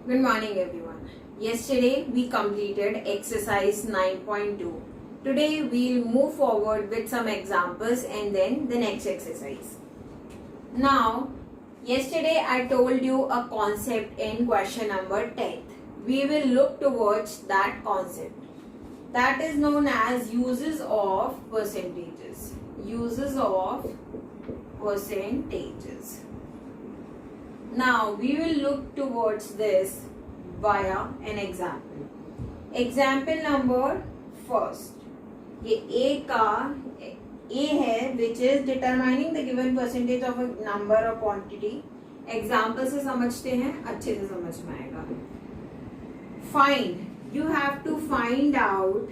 Good morning everyone. Yesterday we completed exercise 9.2. Today we'll move forward with some examples and then the next exercise. Now, yesterday I told you a concept in question number 10. We will look towards that concept. That is known as uses of percentages. Uses of percentages. Now we will look towards this via an example. Example number first. ये A है which is determining the given percentage of a number or quantity. Example से समझते हैं, अच्छे से समझ में आएगा. Find. You have to find out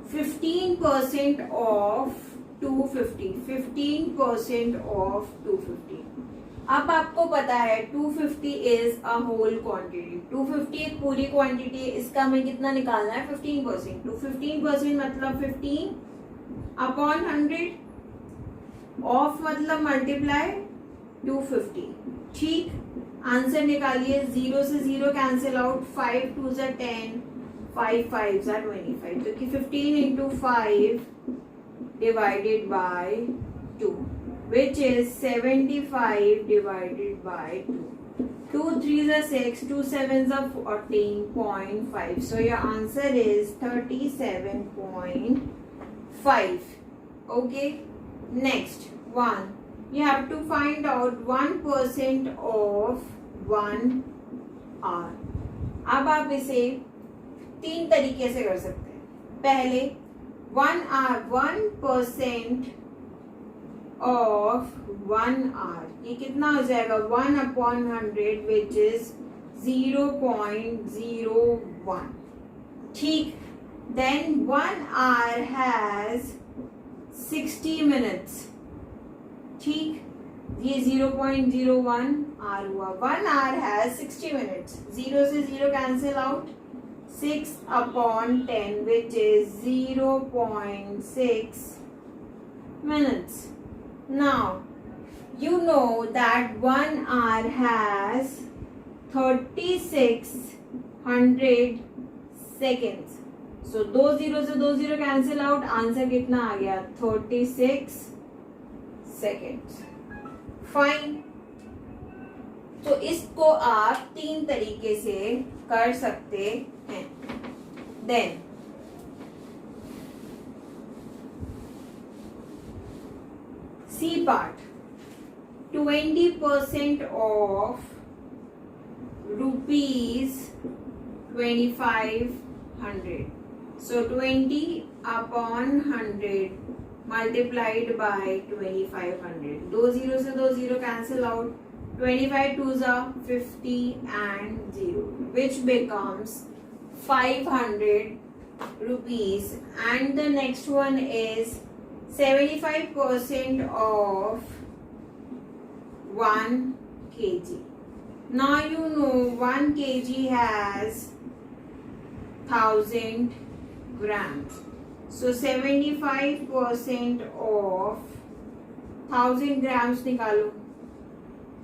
15% of 250. 15% of 250. अब आपको पता है 250 इज अ होल क्वांटिटी. 250 एक पूरी क्वांटिटी है. इसका हमें कितना निकालना है? 15%. तो 15% मतलब 15 अपॉन 100 ऑफ मतलब मल्टीप्लाई 250. ठीक, आंसर निकालिए. 0 से 0 कैंसिल आउट. 5 2 ज़ा 10, 5 5 ज़ा 25. तो कि 15 into 5 divided by 2, which is 75 divided by 2. 2 3s are 6, 2 7s are 14.5. So your answer is 37.5. Okay. Next one. You have to find out 1% of 1 hour. अब आप इसे 3 तरीके से कर सकते हैं. पहले 1 hour, 1% of 1 hour. ये कितना हो जाएगा? 1 upon 100 which is 0.01. ठीक. Then 1 hour has 60 minutes. ठीक, ये 0.01 hour हुआ. 1 hour has 60 minutes. 0 से 0 cancel out. 6 upon 10 which is 0.6 minutes. Now, you know that 1 hour has 3600 seconds. So, 2 0 से 2 0 cancel out. Answer कितना आ गया? 36 seconds. Fine. तो इसको आप 3 तरीके से कर सकते हैं. Then, C part. 20% of rupees 2500. So 20 upon 100 multiplied by 2500. 2 0 से 2 0 cancel out. 25 2s are 50 and 0, which becomes 500 rupees. And the next one is 75% of 1 kg. Now you know 1 kg has 1000 grams. So 75% of 1000 grams निकालो.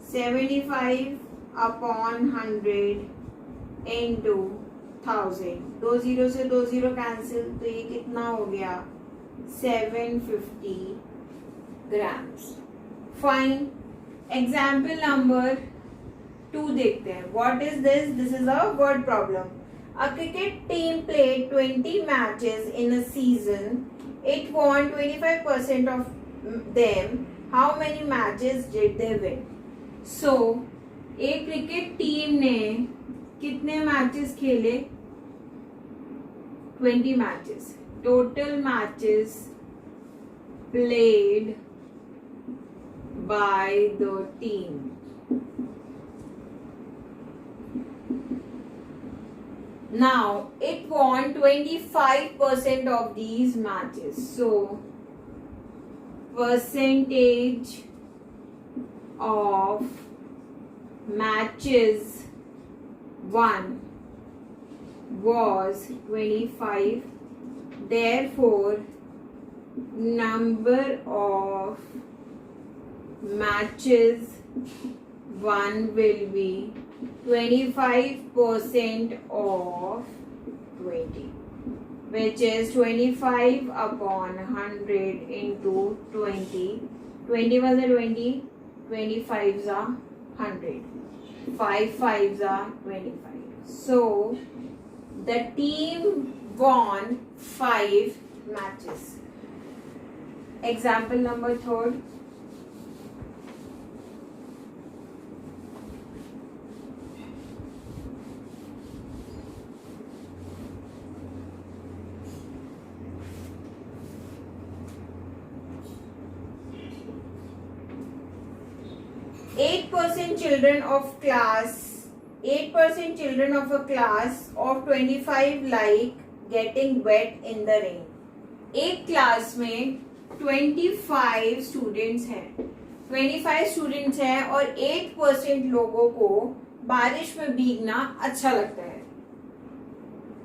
75 upon 100 into 1000. 2 0 से 2 0 cancel. तो ये कितना हो गया? 750 grams. Fine. Example number 2 देखते हैं. What is this? This is a word problem. A cricket team played 20 matches in a season. It won 25% of them. How many matches did they win? So, एक cricket team ने कितने matches खेले? 20 matches. Total matches played by the team. Now, it won 25% of these matches. So, percentage of matches won was 25. Therefore, number of matches 1 will be 25% of 20, which is 25 upon 100 into 20. 20 was a 20, 25s are 100, 5 5s are 25. So the team won 5 matches. Example number 3. 8% children of a class of 25 like getting wet in the rain. एक class में 25 students हैं और 8% लोगों को बारिश में भीगना अच्छा लगता है.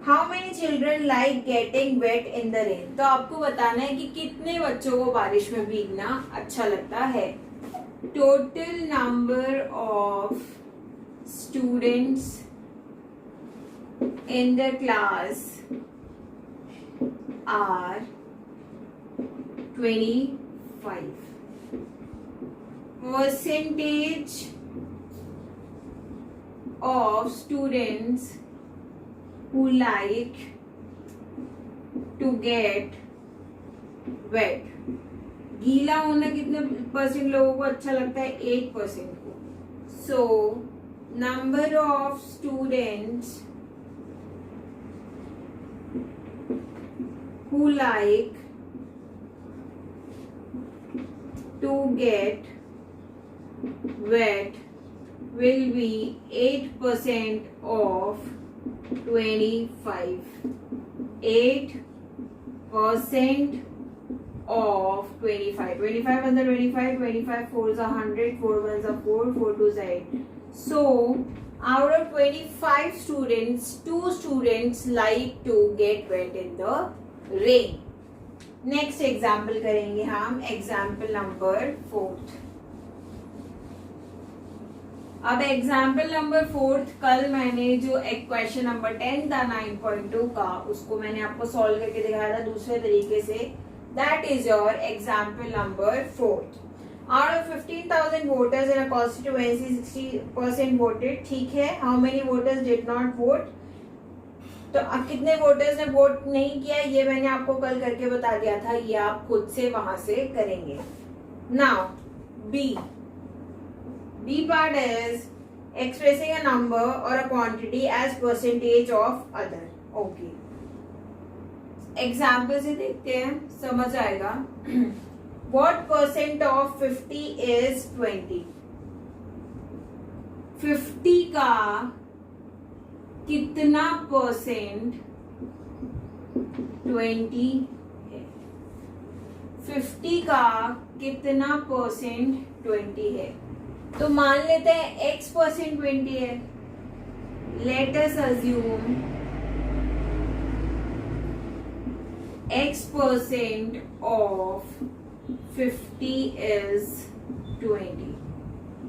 How many children like getting wait in the rain. तो आपको बताना है कि कितने बच्चों को बारिश में भीगना अच्छा लगता है. Total number of students in the class are 25. Percentage of students who like to get wet. गीला होना कितने परसेंट लोगों को अच्छा लगता है? 8% को. So number of students who like to get wet will be 8% of 25. 8% of 25. 25 under 25, 25 4s are 100, 4 1s are 4, 4 2s are 8. So, out of 25 students, 2 students like to get wet in the rain. Next example करेंगे हम. Example number 4. अब example number 4 कल मैंने जो एक question number 10 था 9.2 का, उसको मैंने आपको सॉल्व करके दिखाया था दूसरे तरीके से. That is your example number 4. Out of 15,000 voters in a constituency, 60% voted. ठीक है. How many voters did not vote? तो अब कितने वोटर्स ने वोट नहीं किया ये मैंने आपको कल करके बता दिया था. ये आप खुद से वहां से करेंगे. Now B part is expressing a number or a quantity as percentage of other. Okay. Example से देखते हैं, समझ आएगा. What percent of 50 is 20? 50 का कितना परसेंट 20 है? 50 का कितना परसेंट 20 है? तो मान लेते हैं x% 20 है. Let us assume x% of 50 is 20.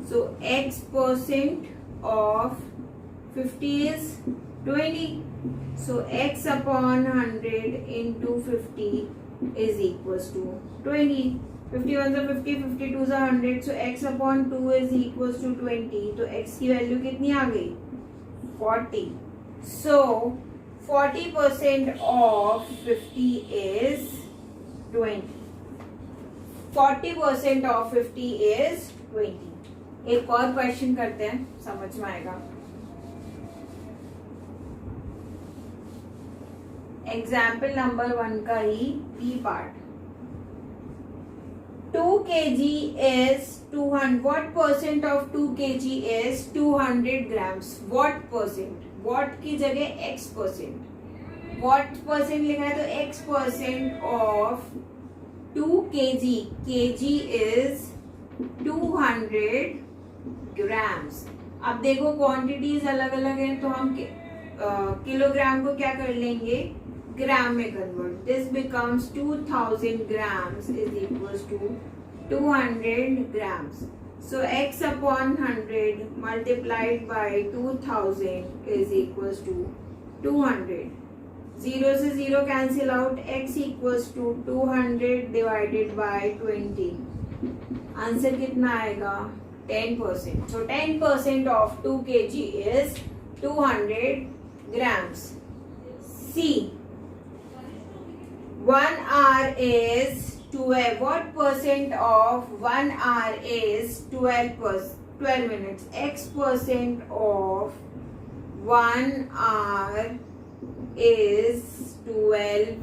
So x% of 50 is 20. So x upon 100 into 50 is equals to 20. 51 are 50, 52 are 100. So x upon 2 is equals to 20. तो x की वैल्यू कितनी आ गई? 40. So 40% of 50 is 20. 40% of 50 is 20. एक और question करते हैं, समझ में आएगा. एग्जाम्पल नंबर 1 का ही B part. 2 kg is 200. What percent of 2 kg is 200 grams? What percent? What की जगह x%. What percent लिखा है तो x% of 2 kg. kg is 200 grams. अब देखो क्वांटिटीज अलग अलग हैं तो हम किलोग्राम को क्या कर लेंगे? ग्राम में convert. This becomes 2000 grams is equals to 200 grams. So x upon 100 multiplied by 2000 is equals to 200. 0 से 0 cancel out, x equals to 200 divided by 20. Answer कितना आएगा? 10%. So 10% of 2 kg is 200 grams. C. 1 hour is 12. What percent of 1 hour is 12 minutes? X percent of 1 hour is 12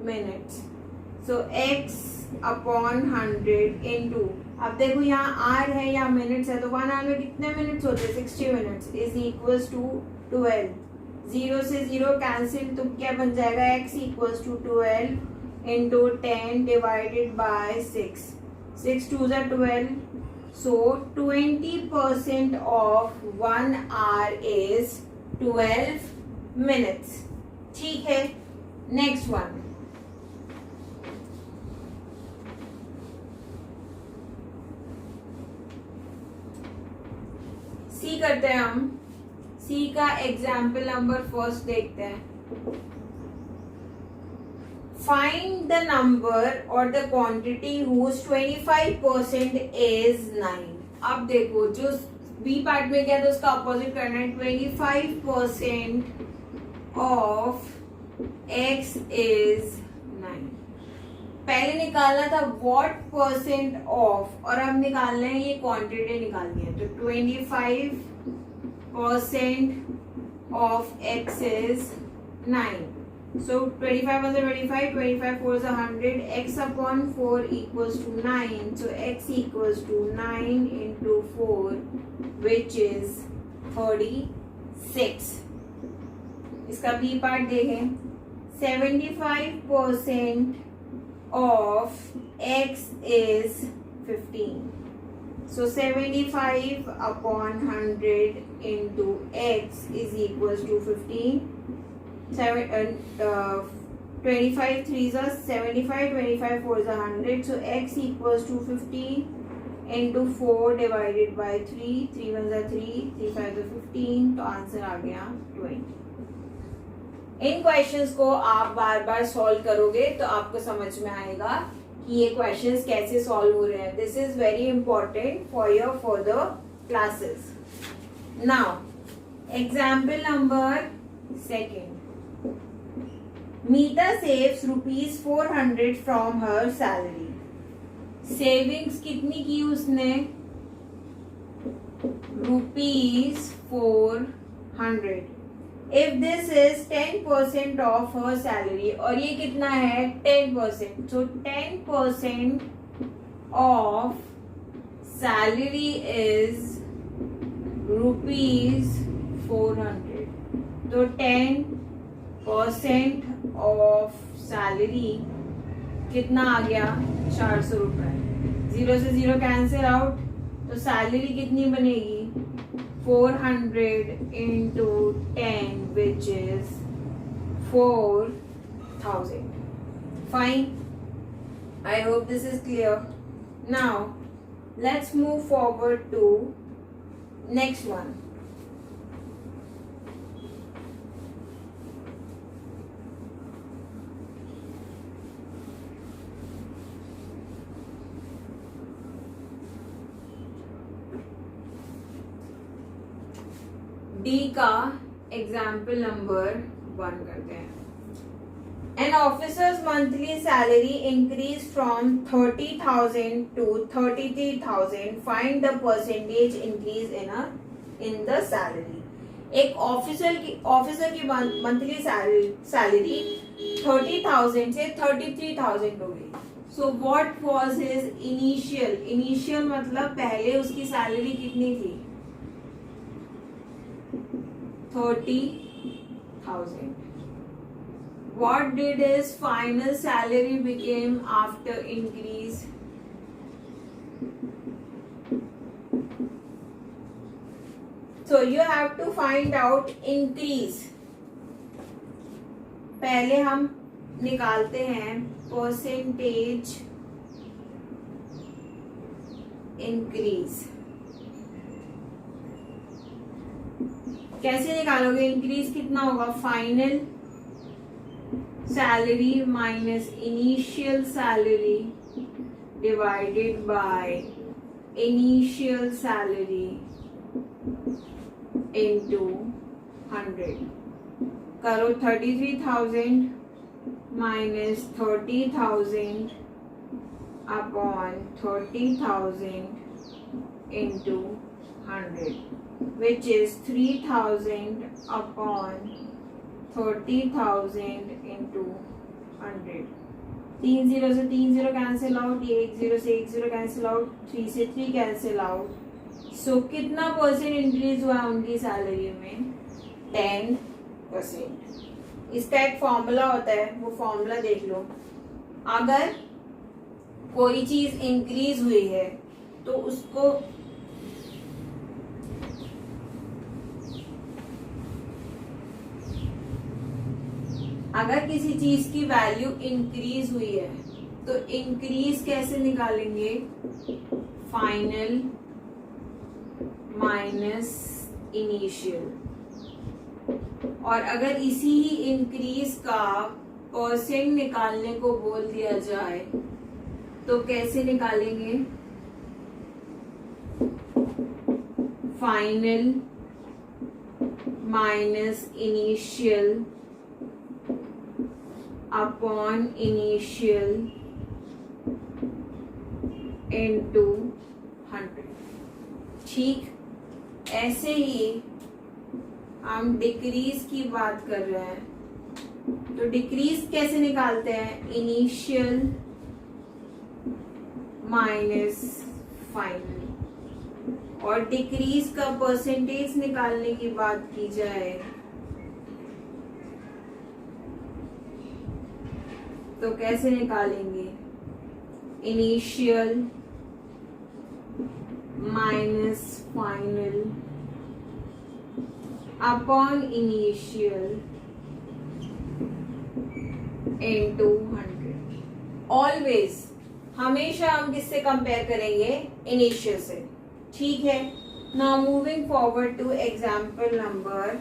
minutes. So x upon 100 into, अब देखो यहाँ are है या minutes है, तो 1 our में कितने मिनट्स होते हैं? 60 मिनट्स इज इक्वल्स टू 12. 0 से 0 कैंसिल, तो क्या बन जाएगा? x equals to 12 into 10 divided by 6. 6 2 ज़ा 12. So 20% of 1 hour is 12 minutes. ठीक है, नेक्स्ट वन. सी करते हैं हम. सी का एग्जाम्पल नंबर फर्स्ट देखते हैं. फाइंड द नंबर और द क्वांटिटी हुज 25% इज 9. अब देखो जो बी पार्ट में क्या था उसका अपोजिट करना है. 25% ऑफ x इज 9. पहले निकालना था व्हाट परसेंट ऑफ, और अब निकालना है ये क्वांटिटी निकालनी है. तो 25% of x is 9. So 25 was a 25, 25 4 is a 100, x upon 4 equals to 9. So x equals to 9 into 4, which is 36. इसका b पार्ट देखें. 75% of x is 15. So 75 upon 100 into x is equals to 15. 25 3s are 75, 25 4 is 100. So x equals to 15 into 4 divided by 3. 3 1s are 3, 3 5s are 15. तो answer आ गया 20. इन questions को आप बार बार solve करोगे तो आपको समझ में आएगा कि ये क्वेश्चंस कैसे सॉल्व हो रहे हैं. This is very important for your further classes. Now example number second. Meeta saves ₹400 from her salary. Savings कितनी की उसने? ₹400. If this is 10% of her salary, और ये कितना है? 10%. So 10% of salary is ₹400. तो 10% ऑफ सैलरी कितना आ गया? 400 रुपए. 0 से 0 कैंसिल आउट, तो सैलरी कितनी बनेगी? 400 into 10, which is 4000. Fine. I hope this is clear. Now let's move forward to next one. D का एग्जाम्पल नंबर 1 करते हैं. An officer's monthly salary increased from 30,000 to 33,000. Find the percentage increase in the salary. एक officer की monthly salary 30,000 से 33,000 हो गई. So what was his initial मतलब पहले उसकी सैलरी कितनी थी? 30,000. What did his final salary became after increase? So you have to find out increase. पहले हम निकालते हैं percentage increase. कैसे निकालोगे? इंक्रीज कितना होगा? Final salary minus initial salary divided by initial salary into 100. करो 33,000 minus 30,000 upon 30,000 into 100, which is 3,000 upon 30,000 into 100. 3 0 से 3 0 कैंसिल आउट, ये 1 0 से 1 0 कैंसिल आउट, 3 से 3 कैंसिल आउट. सो कितना परसेंट इंक्रीज हुआ उनकी सैलरी में? 10%. इसका एक फॉर्मूला होता है, वो फॉर्मूला देख लो. अगर कोई चीज इंक्रीज हुई है तो उसको अगर किसी चीज की वैल्यू इंक्रीज हुई है तो इंक्रीज कैसे निकालेंगे? Final minus initial. और अगर इसी ही इंक्रीज का परसेंट निकालने को बोल दिया जाए तो कैसे निकालेंगे? Final minus initial upon initial into 100. ठीक, ऐसे ही हम डिक्रीज की बात कर रहे हैं तो डिक्रीज कैसे निकालते हैं? Initial minus final. और डिक्रीज का परसेंटेज निकालने की बात की जाए तो कैसे निकालेंगे? Initial minus final upon initial into 100. Always, हमेशा हम किससे कंपेयर करेंगे? इनिशियल से. ठीक है. Now moving forward to example number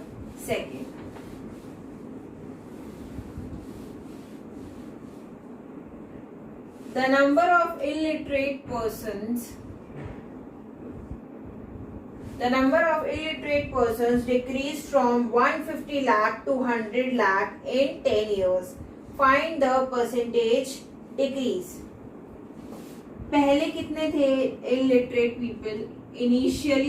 2. The number of illiterate persons decreased from 150 lakh to 100 lakh in 10 years. Find the percentage decrease. पहले कितने थे illiterate people? Initial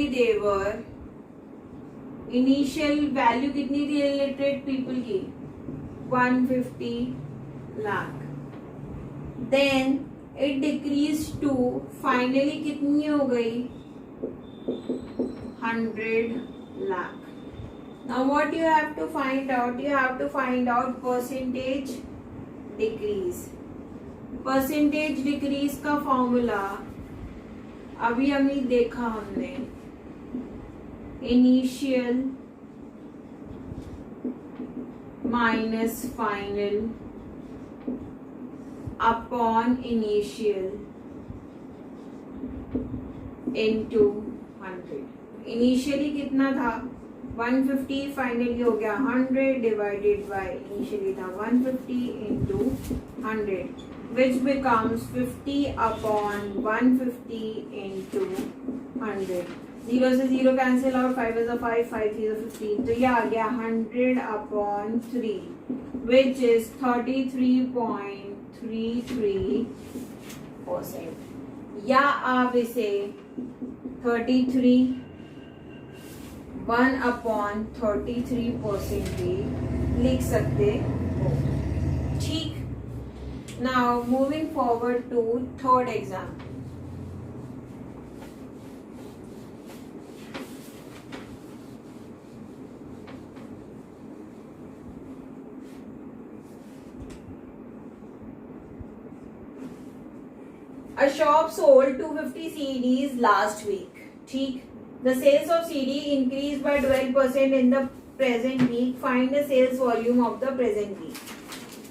value कितनी थी illiterate people की? 150 lakh. Then it decreased to finally कितनी हो गई? 100 lakh. Now what you have to find out? You have to find out percentage decrease. Percentage decrease का फॉर्मूला अभी अभी देखा हमने. Initial minus final upon initial into 100. Initially कितना था? 150. फाइनली हो गया 100 डिवाइडेड बाय इनिशियली था 150 into 100, which becomes 50 upon 150 into 100. 0 से 0 cancel out, 5 is a 5, 5 3 is a 15. तो ये आ गया 100 upon 3, which is 33.33%. या आप इसे 33 1 upon 33% भी लिख सकते हो. ठीक. Now moving forward to third example. A shop sold 250 CDs last week. ठीक. The sales of CD increased by 12% in the present week. Find the sales volume of the present week.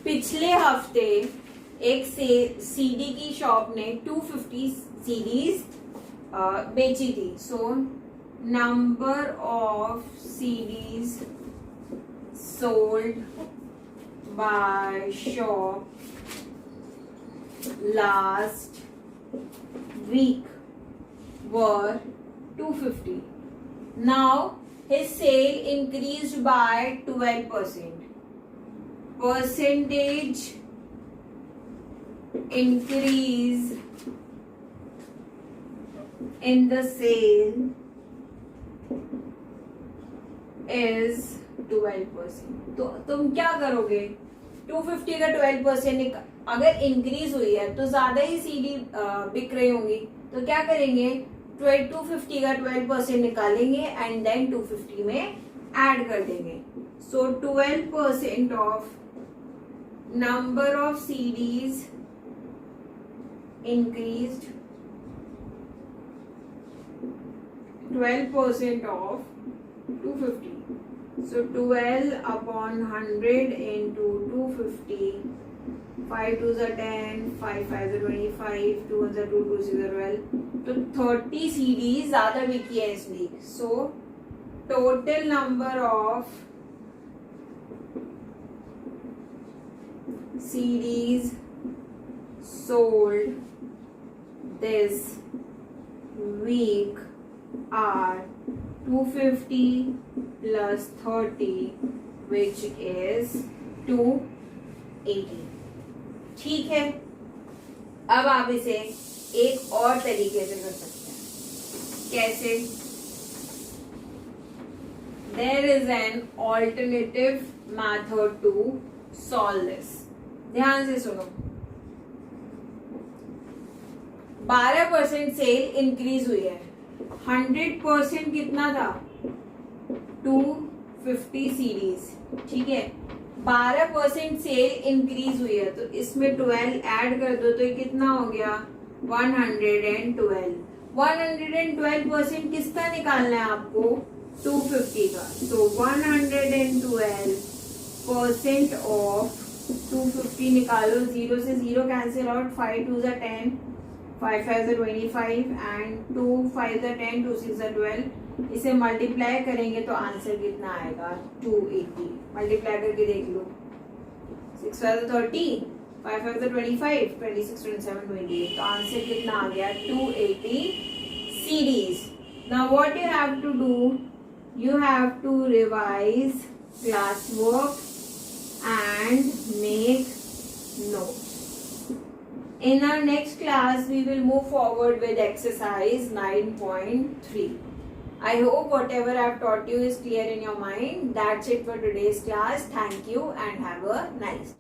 पिछले हफ्ते एक CD की shop ने 250 CDs बेची थी. सो number of CDs sold by shop last week were 250. Now his sale increased by 12%. Percentage increase in the sale is 12%. तो तुम क्या करोगे? 250 का 12% अगर इंक्रीज हुई है तो ज्यादा ही सीडी बिक रही होंगी, तो क्या करेंगे? 250 का 12% निकालेंगे एंड देन 250 में ऐड कर देंगे. सो 12% of number of CDs increased, 12% of 250. So 12 upon 100 into 250. 5 2s are 10, 5 5s are 25, 2 1s are 2, 2 6s are 12. तो 30 CDs ज्यादा बिकी है इस week. So total number of CDs sold this week are 250 plus 30, which is 280. ठीक है. अब आप इसे एक और तरीके से कर सकते हैं. कैसे? There is an alternative method to solve this. ध्यान से सुनो. 12% सेल इंक्रीज हुई है. 100% कितना था? 250 सीरीज. ठीक है. 12% सेल इंक्रीज हुई है तो इसमें 12 ऐड कर दो तो ये कितना हो गया? 112. 112% किसका निकालना है आपको? 250 का. तो 112% ऑफ 250 निकालो. 0 से 0 cancel out. 5 2s are 10, 5 5s are 25 and 2 5s are 10, 2 6s are 12. इसे मल्टीप्लाई करेंगे तो आंसर कितना आएगा? 280. मल्टीप्लाई करके देख लो. 6 5s are 30, 5 5s are 25, 26 27 28. तो आंसर कितना आ गया? 280 CDs. Now what you have to do? You have to revise classwork and make notes. In our next class, we will move forward with exercise 9.3. I hope whatever I have taught you is clear in your mind. That's it for today's class. Thank you and have a nice day.